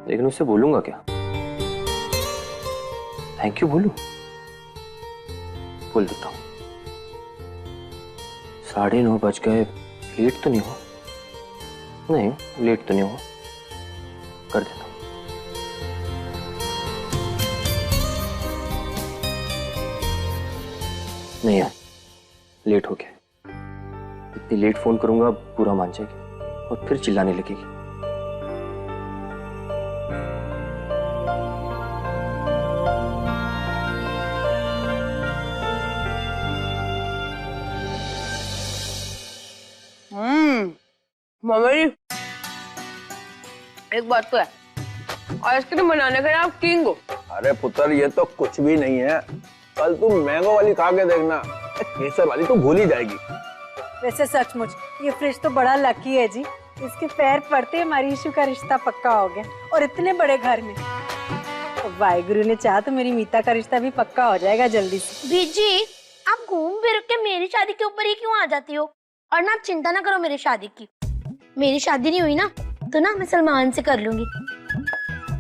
लेकिन उससे बोलूंगा क्या? थैंक यू बोलूं? बोल देता हूँ। 9:30 बज गए, लेट तो नहीं हुआ? नहीं, लेट तो नहीं हुआ, कर देता हूँ। नहीं यार, लेट हो गया। इतनी लेट फोन करूंगा पूरा मान जाएगी और फिर चिल्लाने लगेगी। मामा जी, एक बात तो है, आइसक्रीम बनाने का आप किंग हो। अरे पुत्र, ये तो कुछ भी नहीं है। कल तुम मैंगो वाली खा के देखना, केसर वाली तो भूल ही जाएगी। वैसे सचमुच ये फ्रिज तो बड़ा लकी है जी, इसके पैर पड़ते हमारी इशू का रिश्ता पक्का हो गया, और इतने बड़े घर में। तो वाहिगुरु ने चाहा तो मेरी मीता का रिश्ता भी पक्का हो जाएगा जल्दी से। बीजी, आप घूम फिर के मेरी शादी के ऊपर ही क्यों आ जाती हो? और ना आप चिंता ना करो मेरी शादी की। मेरी शादी नहीं हुई ना तो ना मैं सलमान से कर लूंगी।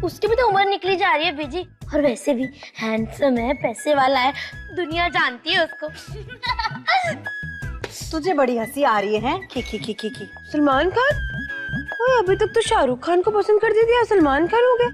उसकी भी तो उम्र निकली जा रही है बीजी, और वैसे भी हैंडसम है, पैसे वाला है, दुनिया जानती है उसको। तुझे बड़ी हंसी आ रही है? की। सलमान खान? ओए, अभी तक तो शाहरुख खान को पसंद कर दिया, सलमान खान हो गया।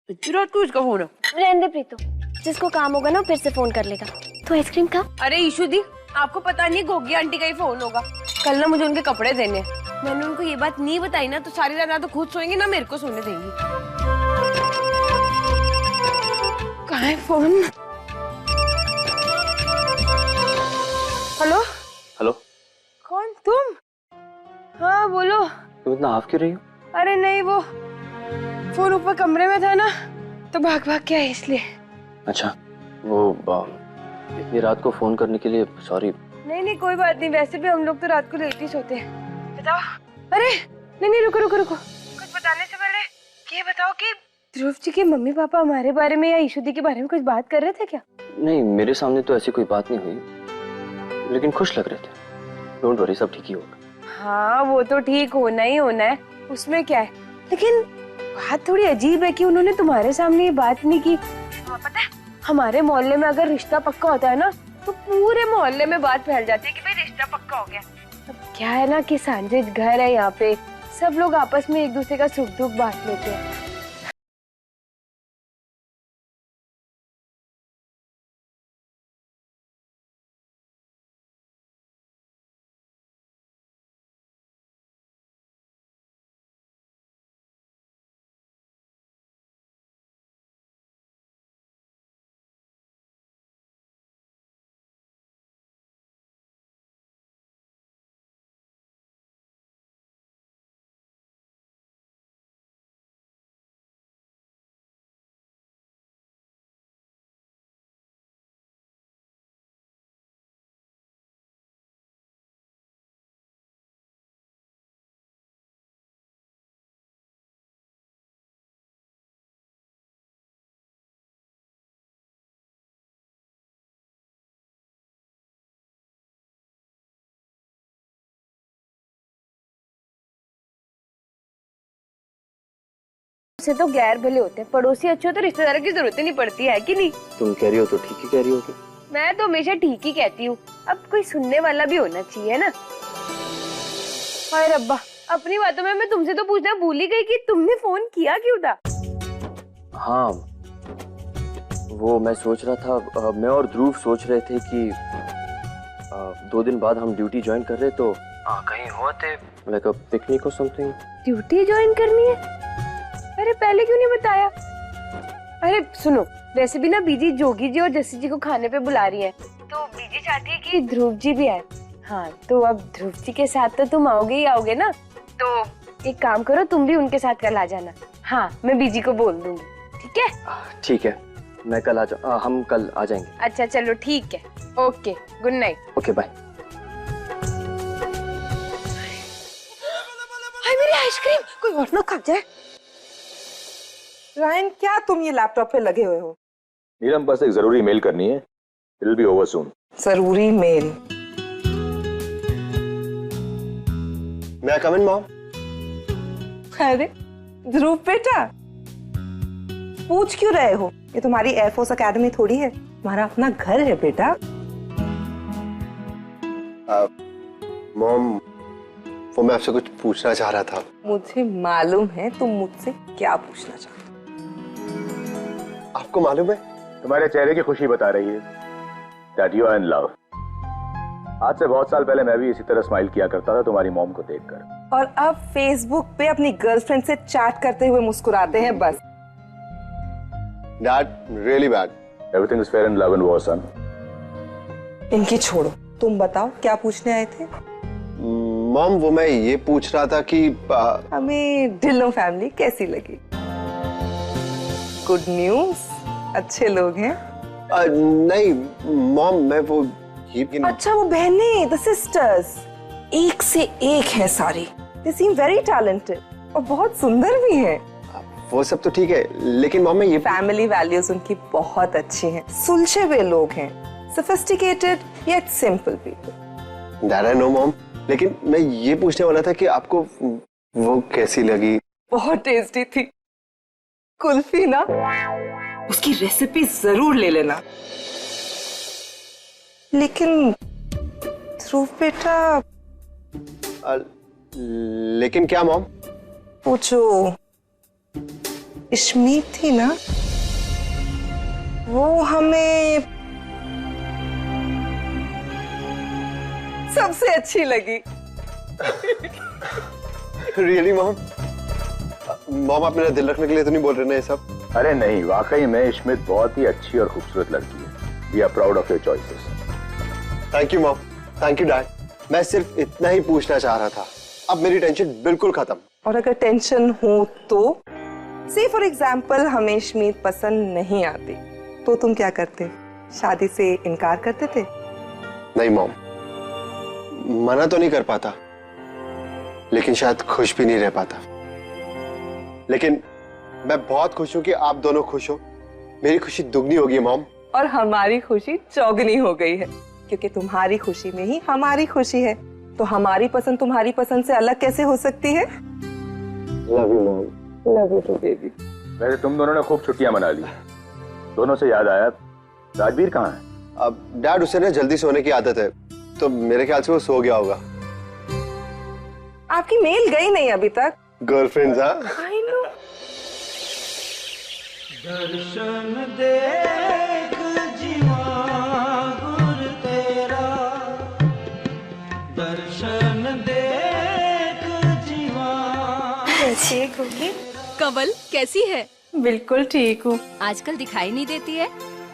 इतनी रात को इसका फोन है? रहने दे प्रीतो, जिसको काम होगा ना फिर से फोन कर लेगा। तो आइसक्रीम खा। अरे ईशू दी, आपको पता नहीं गोगी आंटी का ही फोन होगा। कल ना मुझे उनके कपड़े देने हैं। मैंने उनको ये बात नहीं बताई ना तो सारी रात ना तो खुद सोएंगे ना मेरे को सोने देंगी। कहाँ है फोन? हेलो हेलो, कौन? तुम? हाँ बोलो। तुम इतना हाफ क्यों रही हो? अरे नहीं, वो फोन ऊपर कमरे में था ना तो भाग भाग के आई इसलिए। अच्छा, वो इतनी रात को फोन करने के लिए सॉरी। नहीं कोई बात नहीं, वैसे भी हम लोग तो रात को लेट ही सोते हैं। बताओ। अरे नहीं रुको कुछ बताने से पहले ये बताओ कि ध्रुव जी के मम्मी पापा हमारे बारे में या ईशू दी के बारे में कुछ बात कर रहे थे क्या? नहीं, मेरे सामने तो ऐसी कोई बात नहीं हुई, लेकिन खुश लग रहे थे। डोंट वरी, सब ठीक ही होगा। हाँ वो तो ठीक होना ही होना है, उसमें क्या है। लेकिन बात थोड़ी अजीब है कि उन्होंने तुम्हारे सामने ये बात नहीं की। पता है, हमारे मोहल्ले में अगर रिश्ता पक्का होता है ना तो पूरे मोहल्ले में बात फैल जाती है कि भाई रिश्ता पक्का हो गया। अब क्या है ना कि सांझे घर है यहाँ पे, सब लोग आपस में एक दूसरे का सुख दुख बांट लेते हैं। से तो गैर भले होते हैं, पड़ोसी अच्छे हो तो रिश्तेदार की जरूरत ही नहीं पड़ती है कि नहीं? तुम कह रही हो तो ठीक ही कह रही हो। मैं तो हमेशा ठीक ही कहती हूँ, अब कोई सुनने वाला भी होना चाहिए ना। हाय रब्बा, अपनी बातों में मैं तुमसे तो पूछना भूल ही गई कि तुमने फोन किया क्यों था? हाँ, वो मैं सोच रहा था, मैं और ध्रुव सोच रहे थे कि 2 दिन बाद हम ड्यूटी ज्वाइन कर रहे, तो कहीं होते लाइक अ पिकनिक और समथिंग। ड्यूटी ज्वाइन करनी है? अरे पहले क्यों नहीं बताया? अरे सुनो, वैसे भी ना बीजी जोगी जी और जस्सी जी को खाने पे बुला रही है, तो बीजी चाहती है कि ध्रुव जी भी आए। हाँ तो अब ध्रुव जी के साथ तो तुम आओगे ही आओगे ना, तो एक काम करो, तुम भी उनके साथ कल आ जाना। हाँ मैं बीजी को बोल दूंगी, ठीक है? ठीक है, मैं कल हम कल आ जाएंगे। अच्छा चलो ठीक है, okay, good night. Okay bye. Hi मेरी आइसक्रीम, कोई और ना खा जाए। रायन, क्या तुम ये लैपटॉप पे लगे हुए हो? नीलम, बस एक जरूरी मेल करनी है, it will be over soon. जरूरी मेल? मैं कम इन मॉम? अरे ध्रुव बेटा, पूछ क्यों रहे हो? ये तुम्हारी एयरफोर्स एकेडमी थोड़ी है, तुम्हारा अपना घर है बेटा। मॉम, वो मैं आपसे कुछ पूछना चाह रहा था। मुझे मालूम है तुम मुझसे क्या पूछना चाहते हो। आपको मालूम है? तुम्हारे चेहरे की खुशी बता रही है that you are in love। आज से बहुत साल पहले मैं भी इसी तरह स्माइल किया करता था तुम्हारी मॉम को देखकर। और अब फेसबुक पे अपनी गर्लफ्रेंड से चैट करते हुए मुस्कुराते हैं बस। Dad, really bad. Everything is fair in love and war, son। इनकी छोड़ो, तुम बताओ क्या पूछने आए थे? मॉम, वो मैं ये पूछ रहा था कि हमें ढिल्लों फैमिली कैसी लगी? गुड न्यूज, अच्छे लोग हैं। नहीं मॉम, मैं वो ये अच्छा, वो बहनें, द सिस्टर्स, एक से एक है सारी। दे सीम वेरी टैलेंटेड और बहुत सुंदर भी हैं। वो सब तो ठीक है, लेकिन मॉम मैं ये फैमिली वैल्यूज उनकी बहुत अच्छी हैं, सुलझे हुए लोग हैं, sophisticated yet simple people. That I know mom, लेकिन मैं ये पूछने वाला था कि आपको वो कैसी लगी? बहुत टेस्टी थी कुल्फी ना, उसकी रेसिपी जरूर ले लेना। लेकिन ध्रुव बेटा, लेकिन क्या मॉम? वो जो इश्मीत थी ना, वो हमें सबसे अच्छी लगी। Really mom? मॉम, आप मेरा दिल रखने के लिए तो नहीं बोल रहे ना ये सब? अरे नहीं, वाकई में स्मिथ बहुत ही अच्छी और खूबसूरत लड़की है। We are proud of your choices। Thank you mom, thank you dad. मैं सिर्फ इतना ही पूछना चाह रहा था, अब मेरी टेंशन बिल्कुल खत्म। और अगर टेंशन हो तो, से फॉर एग्जाम्पल हमें इश्मीत पसंद नहीं आती तो तुम क्या करते? शादी से इनकार करते थे? नहीं मॉम, मना तो नहीं कर पाता, लेकिन शायद खुश भी नहीं रह पाता। लेकिन मैं बहुत खुश हूं कि आप दोनों खुश हो। मेरी खुशी दुगनी होगी मॉम। और हमारी खुशी चौगनी हो गई है, क्योंकि तुम्हारी खुशी में ही हमारी खुशी है। तो हमारी पसंद तुम्हारी पसंद से अलग कैसे हो सकती है? Love you mom. Love you too baby. वैसे तुम दोनों ने खूब छुट्टियां मना ली। दोनों से याद आया, राजवीर कहाँ है? अब डैड, उसे ना जल्दी सोने की आदत है, तो मेरे ख्याल से वो सो गया होगा। आपकी मेल गई नहीं अभी तक? गर्लफ्रेंड्स, हाँ? I know. दर्शन देख जीवा गुर तेरा, दर्शन देख जीवा। ठीक होगी। कंवल कैसी है? बिल्कुल ठीक हूँ। आजकल दिखाई नहीं देती है।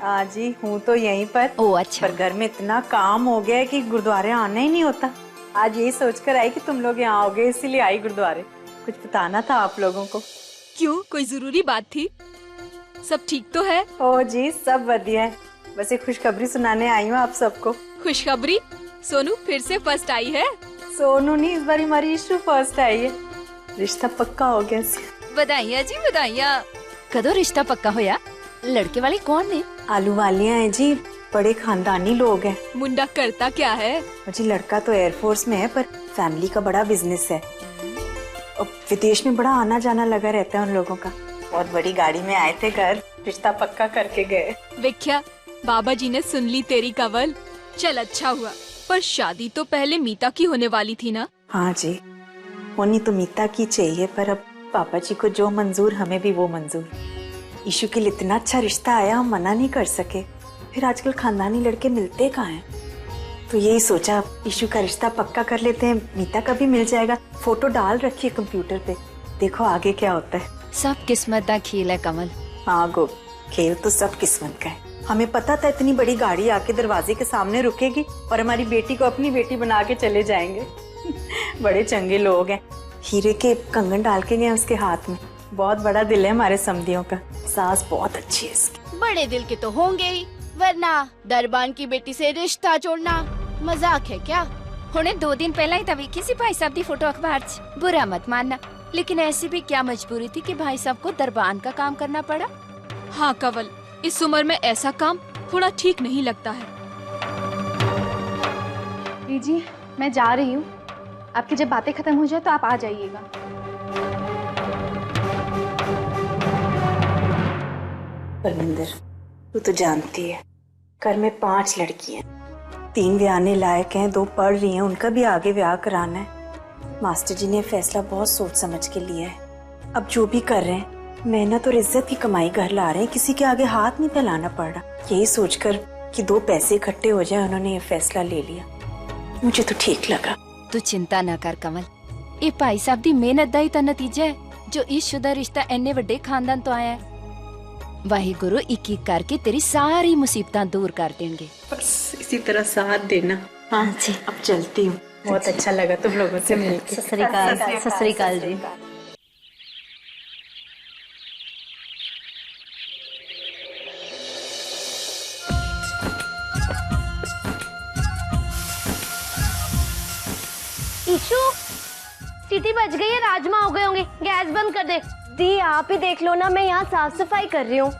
आज ही हूँ तो यहीं पर। ओह अच्छा। पर घर में इतना काम हो गया है कि गुरुद्वारे आना ही नहीं होता। आज यही सोचकर आई कि तुम लोग यहाँ आओगे, इसीलिए आई गुरुद्वारे। कुछ बताना था आप लोगों को। क्यों, कोई जरूरी बात थी? सब ठीक तो है? ओ जी, सब बढ़िया है। बस एक खुशखबरी सुनाने आई हूँ आप सबको। खुशखबरी? सोनू फिर से फर्स्ट आई है? सोनू नहीं, इस बार हमारी इशू फर्स्ट आई है। रिश्ता पक्का हो गया। बधाइयाँ जी बधाइयाँ। कदों रिश्ता पक्का होया? लड़के वाले कौन ने? आलू वालियाँ हैं जी, बड़े खानदानी लोग हैं। मुंडा करता क्या है? जी लड़का तो एयरफोर्स में है, पर फैमिली का बड़ा बिजनेस है और विदेश में बड़ा आना जाना लगा रहता है उन लोगों का। बहुत बड़ी गाड़ी में आए थे घर, रिश्ता पक्का करके गए। विख्या, बाबा जी ने सुन ली तेरी कंवल। चल अच्छा हुआ, पर शादी तो पहले मीता की होने वाली थी ना? हाँ जी, होनी तो मीता की चाहिए, पर अब पापा जी को जो मंजूर हमें भी वो मंजूर। ईशु के लिए इतना अच्छा रिश्ता आया, हम मना नहीं कर सके। फिर आजकल खानदानी लड़के मिलते कहाँ हैं, तो यही सोचा ईशु का रिश्ता पक्का कर लेते हैं, मीता का भी मिल जाएगा। फोटो डाल रखी है कंप्यूटर पे, देखो आगे क्या होता है। सब किस्मत का खेल है कमल। हाँ गो, खेल तो सब किस्मत का है। हमें पता था इतनी बड़ी गाड़ी आके दरवाजे के सामने रुकेगी और हमारी बेटी को अपनी बेटी बना के चले जाएंगे। बड़े चंगे लोग हैं। हीरे के कंगन डाल के गए उसके हाथ में। बहुत बड़ा दिल है हमारे समधियों का। सास बहुत अच्छी है इसकी। बड़े दिल के तो होंगे ही, वरना दरबान की बेटी से रिश्ता जोड़ना मजाक है क्या? हुणे 2 दिन पहला ही तभी किसी भाई साहब की फोटो अखबार च। बुरा मत मानना, लेकिन ऐसी भी क्या मजबूरी थी कि भाई साहब को दरबान का काम करना पड़ा? हाँ कंवल, इस उम्र में ऐसा काम थोड़ा ठीक नहीं लगता है। जी मैं जा रही हूँ, आपकी जब बातें खत्म हो जाए तो आप आ जाइएगा। परमिंदर, तू तो जानती है घर में 5 लड़कियां, 3 ब्याहने लायक हैं, 2 पढ़ रही हैं, उनका भी आगे ब्याह कराना है। मास्टर जी ने फैसला बहुत सोच समझ के लिया है। अब जो भी कर रहे हैं, मेहनत और इज्जत की कमाई घर ला रहे हैं, किसी के आगे हाथ नहीं फैलाना पड़ रहा। यही सोचकर कि 2 पैसे इकट्ठे हो जाए उन्होंने ये फैसला ले लिया। मुझे तो ठीक लगा। तू चिंता ना कर कमल, ये भाई साहब दी मेहनत दा ही ता नतीजा है जो इस शुदा रिश्ता इन्ने वड्डे खानदान तो आया है। वाहिगुरु एक एक करके तेरी सारी मुसीबतां दूर कर देंगे। बस इसी तरह साथ देना। हाँ जी, अब चलती हूँ। बहुत अच्छा लगा तुम लोगों से मिलकर। सत श्री अकाल जी। ईशु, सीटी बज गई है, राजमा हो गए होंगे, गैस बंद कर दे। दी आप ही देख लो ना, मैं यहाँ साफ सफाई कर रही हूँ।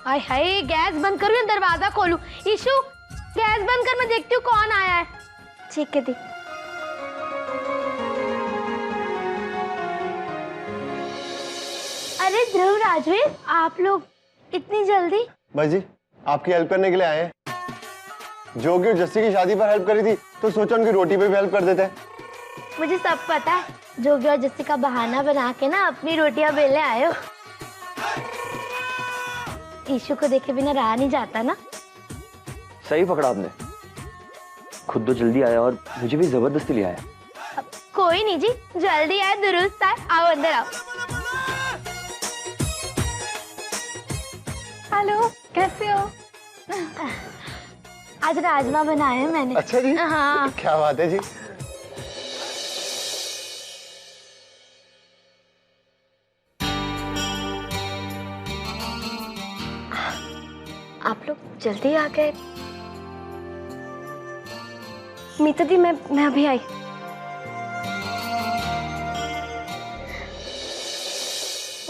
हाय हाय, गैस बंद करूँ या दरवाजा खोलूं? ईशु, गैस बंद कर, मैं देखती हूँ कौन आया है। ठीक है दी। अरे ध्रुव, राजवीर, आप लोग इतनी जल्दी? बस जी, आपकी हेल्प करने के लिए आए हैं। जोगी और जस्सी की शादी पर हेल्प करी थी तो सोचा उनकी रोटी पे भी हेल्प कर देते हैं। मुझे सब पता है, जोगी और जस्सी का बहाना बना के ना अपनी रोटियां बेलने आए हो। ईशु को देखे बिना रहा नहीं जाता ना। सही पकड़ा आपने, खुद तो जल्दी आया और मुझे भी जबरदस्ती ले आया। कोई नहीं जी, जल्दी आए दुरुस्त आए। आओ अंदर आओ। हेलो, कैसे हो? आज राजमा बनाए हैं मैंने। अच्छा जी, हाँ। क्या बात है जी। आप लोग जल्दी आ गए। मीता दी, मैं अभी आई।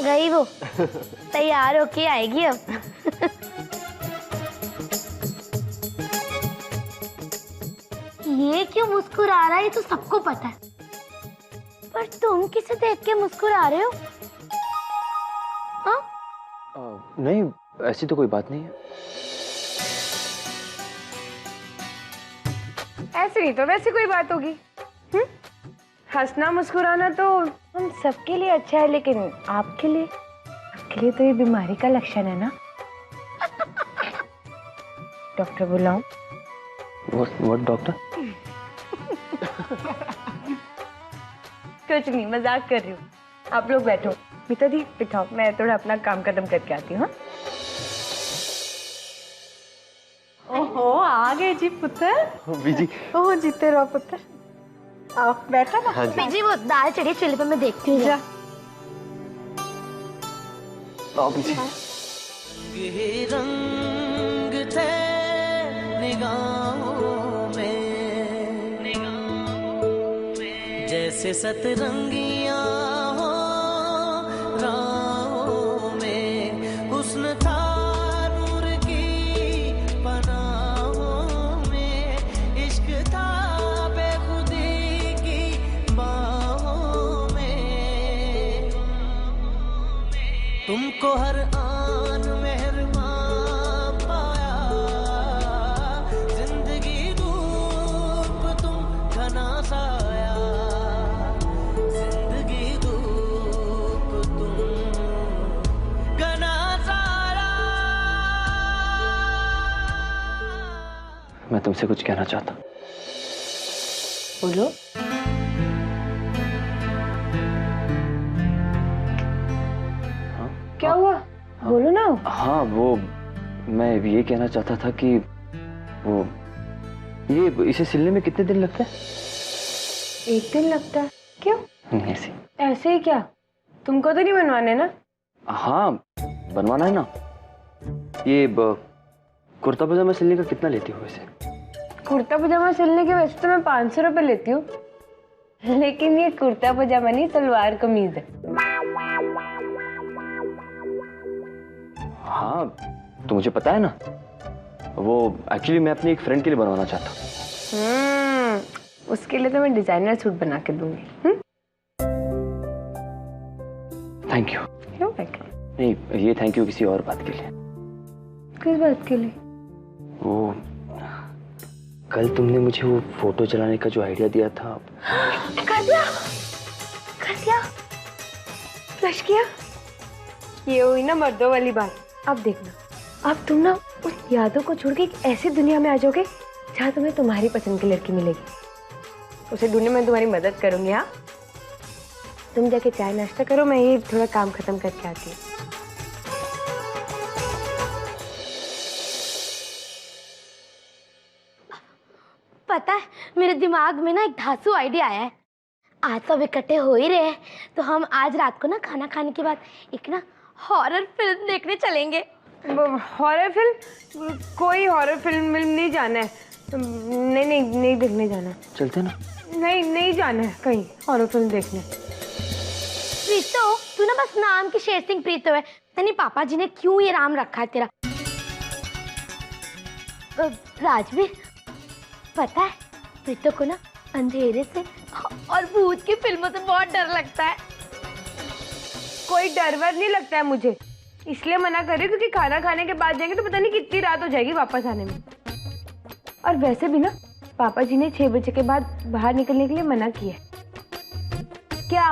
गई वो, तैयार होके आएगी अब। ये क्यों मुस्कुरा रहा है, ये तो सबको पता है, पर तुम किसे देख के मुस्कुरा रहे हो? हाँ? नहीं, ऐसी तो कोई बात नहीं है। ऐसे नहीं तो वैसे कोई बात होगी। हंसना मुस्कुराना तो हम सबके लिए अच्छा है, लेकिन आपके लिए तो ये बीमारी का लक्षण है ना। डॉक्टर बुलाऊं? What doctor? कुछ नहीं, मजाक कर रही हूँ। आप लोग बैठो। मीता दी बिठाओ, मैं थोड़ा अपना काम खत्म करके आती हूँ। ओहो, आ गए जी पुत्र। बीजी। ओह, जीते रहो पुत्र। आओ बैठो ना। हाँ जी। बीजी, वो दाल चढ़ी चूल्हे पे, मैं देखती हूँ। जा। आओ बीजी। ये रंग थे निगाहों में, जैसे सतरंगियां हो राहों में, हुस्न था नूर की पनाहों में, इश्क था बेखुदी की बाहों में, तुमको हर आन मेहरबान पाया, जिंदगी धूप तुम घना साया, जिंदगी धूप तुम घना साया। मैं तुमसे कुछ कहना चाहता। बोलो। क्या हुआ? बोलो ना। हाँ, वो मैं ये कहना चाहता था कि वो ये इसे सिलने में कितने दिन लगते हैं? 1 दिन लगता है। क्यों? नहीं, ऐसे ऐसे ही क्या? तुमको तो नहीं बनवाने ना? हाँ, बनवाना है ना। ये कुर्ता पजामा सिलने का कितना लेती हो वैसे? कुर्ता पजामा सिलने के वैसे तो मैं 500 रुपए लेती हूँ, लेकिन ये कुर्ता पजामा नहीं, सलवार कमीज है। हाँ, तो मुझे पता है ना। वो एक्चुअली मैं अपनी एक फ्रेंड के लिए बनवाना चाहता उसके लिए तो मैं डिजाइनर सूट बना के दूंगी। Thank you. You're welcome। नहीं, ये थैंक यू किसी और बात के लिए। किस बात के लिए? वो कल तुमने मुझे वो फोटो चलाने का जो आइडिया दिया था। कर दिया फ्लश किया। ये हुई ना मर्दों वाली बात। अब देखना, अब तुम ना उस यादों को छोड़ के एक ऐसी दुनिया में आ जाओगे जहाँ तुम्हें तुम्हारी पसंद की लड़की मिलेगी। उसे ढूंढने में तुम्हारी मदद करूंगी। हाँ, तुम जाके चाय नाश्ता करो, मैं ये थोड़ा काम खत्म करके आती हूँ। पता है, मेरे दिमाग में ना एक धांसू आइडिया आया है। आज सब इकट्ठे हो ही रहे हैं, तो हम आज रात को ना खाना खाने के बाद एक ना हॉरर फिल्म देखने चलेंगे। Horror film? कोई हॉरर फिल्म नहीं जाना है। नहीं देखने जाना है। चलते ना। नहीं जाना है कहीं हॉरर फिल्म देखने। प्रीतो, तू ना बस नाम की शेर सिंह प्रीतो है। नहीं, पापा जी ने क्यों ये नाम रखा है तेरा? राजवीर, पता है प्रीतो को ना अंधेरे से और भूत की फिल्मों से बहुत डर लगता है। कोई डर वर नहीं लगता है मुझे, इसलिए मना कर रही हूँ क्योंकि खाना खाने के बाद जाएंगे तो पता नहीं कितनी रात हो जाएगी वापस आने में। और वैसे भी ना पापा जी ने 6 बजे के बाद बाहर निकलने के लिए मना किया है। क्या?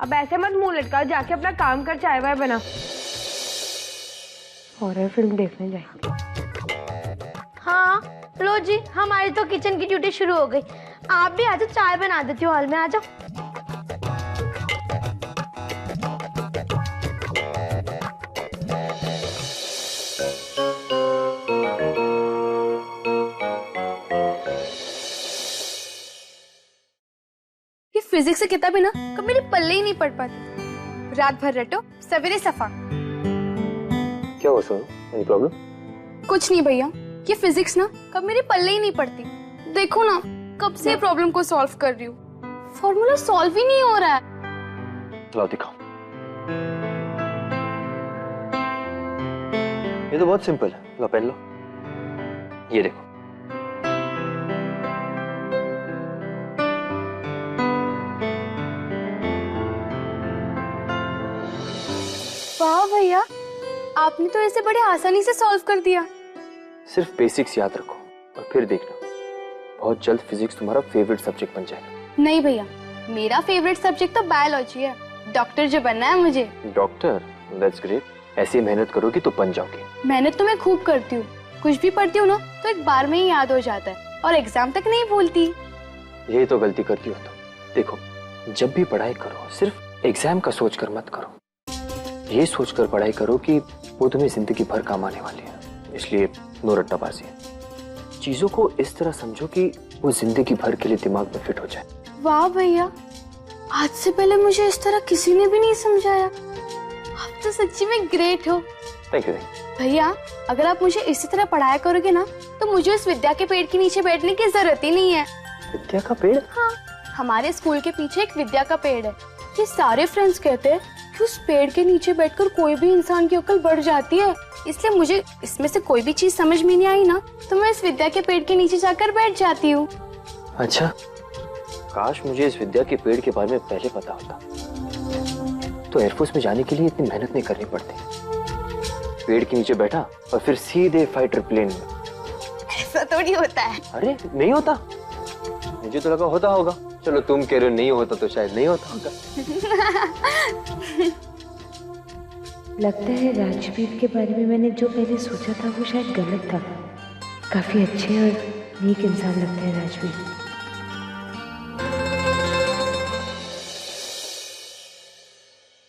अब ऐसे मत मुंह लटकाओ, जाके अपना काम कर, चाय वाय बना। हॉरर फिल्म देखने जाएंगे। हाँ लो जी, हमारी तो किचन की ड्यूटी शुरू हो गई। आप भी आ जाओ, चाय बना देती हूँ, हॉल में आ जाओ। ये फिजिक्स की किताब है ना, कब मेरे पल्ले ही नहीं पढ़ पाती। रात भर रटो, सवेरे सफा। क्या हो सोनू, एनी प्रॉब्लम? कुछ नहीं भैया, ये फिजिक्स ना कब मेरे पल्ले ही नहीं पड़ती। देखो ना, कब से प्रॉब्लम को सॉल्व कर रही हूँ, फॉर्मूला सॉल्व ही नहीं हो रहा है। लाओ दिखाओ। ये तो बहुत सिंपल है, लो पेन लो। ये देखो। वाह भैया, आपने तो इसे बड़े आसानी से सॉल्व कर दिया। सिर्फ बेसिक्स याद रखो और फिर देखना, बहुत जल्द फिजिक्स तुम्हारा फेवरेट सब्जेक्ट बन जाएगा। नहीं भैया, मेरा फेवरेट सब्जेक्ट तो बायोलॉजी है। डॉक्टर जो बनना है मुझे। डॉक्टर? That's great. ऐसी मेहनत करोगी तो बन जाओगी। मेहनत तो मैं खूब करती हूँ, कुछ भी पढ़ती हूँ ना तो एक बार में ही याद हो जाता है और एग्जाम तक नहीं भूलती। यही तो गलती करती हो तुम। देखो, जब भी पढ़ाई करो सिर्फ एग्जाम का सोच कर मत करो, ये सोचकर पढ़ाई करो कि वो तुम्हें जिंदगी भर काम आने वाली है। इसलिए नो रट्टाबाजी। चीजों को इस तरह समझो कि वो जिंदगी भर के लिए दिमाग में फिट हो जाए। वाह भैया, आज से पहले मुझे इस तरह किसी ने भी नहीं समझाया। आप तो सच्ची में ग्रेट हो। Thank you. भैया, अगर आप मुझे इसी तरह पढ़ाया करोगे ना तो मुझे उस विद्या के पेड़ के नीचे बैठने की जरूरत ही नहीं है। विद्या का पेड़? हाँ, हमारे स्कूल के पीछे एक विद्या का पेड़ है। ये सारे फ्रेंड्स कहते हैं कि उस पेड़ के नीचे बैठकर कोई भी इंसान की अक्ल बढ़ जाती है। इसलिए मुझे इसमें से कोई भी चीज समझ में नहीं आई ना तो मैं इस विद्या के पेड़ के नीचे जाकर बैठ जाती हूँ। अच्छा, काश मुझे इस विद्या के पेड़ के बारे में पहले पता होता, तो एयरफोर्स में जाने के लिए इतनी मेहनत नहीं करनी पड़ती। पेड़ के नीचे बैठा और फिर सीधे फाइटर प्लेन में। ऐसा थोड़ी होता है। अरे नहीं होता, मुझे तो लगा होता होगा। चलो तुम कह रहे हो नहीं होता तो शायद नहीं होता होगा। लगता है राजवीर के बारे में मैंने जो पहले सोचा था वो शायद गलत था। काफी अच्छे और नेक इंसान लगते हैं राजवीर।